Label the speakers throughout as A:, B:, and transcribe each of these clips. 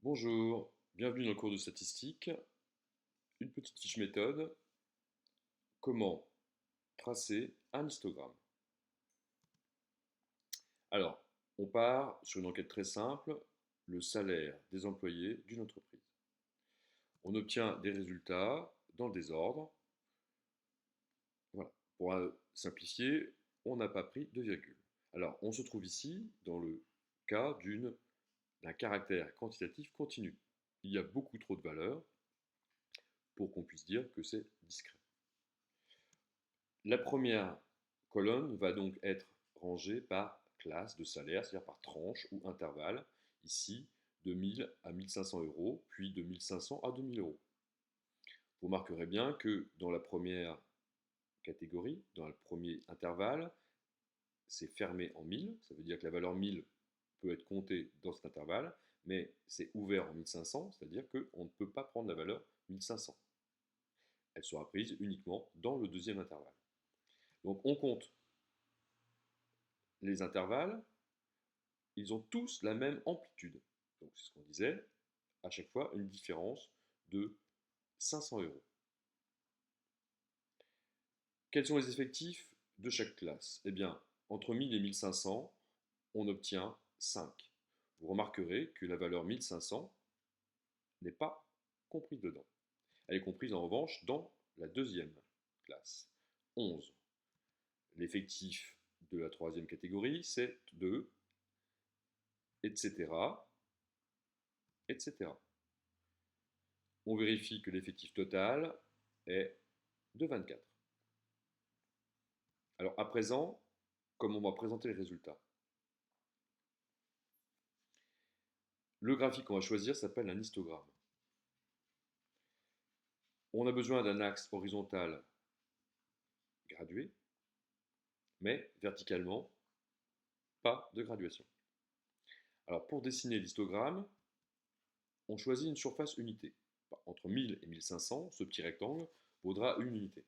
A: Bonjour, bienvenue dans le cours de statistique. Une petite fiche méthode. Comment tracer un histogramme? Alors, on part sur une enquête très simple, le salaire des employés d'une entreprise. On obtient des résultats dans le désordre. Voilà. Pour simplifier, on n'a pas pris de virgule. Alors, on se trouve ici dans le cas d'un caractère quantitatif continu. Il y a beaucoup trop de valeurs pour qu'on puisse dire que c'est discret. La première colonne va donc être rangée par classe de salaire, c'est-à-dire par tranche ou intervalle, ici de 1000 à 1500 euros, puis de 1500 à 2000 euros. Vous remarquerez bien que dans la première catégorie, dans le premier intervalle, c'est fermé en 1000, ça veut dire que la valeur 1000 peut être comptée dans cet intervalle, mais c'est ouvert en 1500, c'est-à-dire qu'on ne peut pas prendre la valeur 1500. Elle sera prise uniquement dans le deuxième intervalle. Donc on compte les intervalles, ils ont tous la même amplitude. Donc c'est ce qu'on disait, à chaque fois une différence de 500 euros. Quels sont les effectifs de chaque classe? Eh bien, entre 1000 et 1500, on obtient 5. Vous remarquerez que la valeur 1500 n'est pas comprise dedans. Elle est comprise en revanche dans la deuxième classe, 11. L'effectif de la troisième catégorie, c'est 2, etc., etc. On vérifie que l'effectif total est de 24. Alors à présent, comment on va présenter les résultats? Le graphique qu'on va choisir s'appelle un histogramme. On a besoin d'un axe horizontal gradué, mais verticalement, pas de graduation. Alors pour dessiner l'histogramme, on choisit une surface unité. Entre 1000 et 1500, ce petit rectangle vaudra une unité.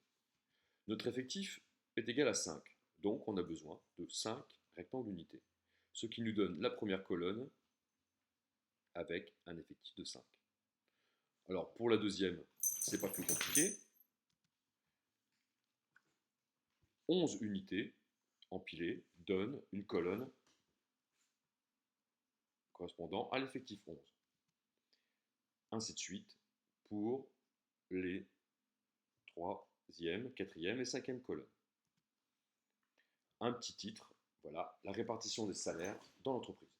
A: Notre effectif est égal à 5, donc on a besoin de 5 rectangles unités, ce qui nous donne la première colonne avec un effectif de 5. Alors pour la deuxième, c'est pas plus compliqué. 11 unités empilées donnent une colonne correspondant à l'effectif 11. Ainsi de suite pour les troisième, quatrième et cinquième colonnes. Un petit titre, voilà, la répartition des salaires dans l'entreprise.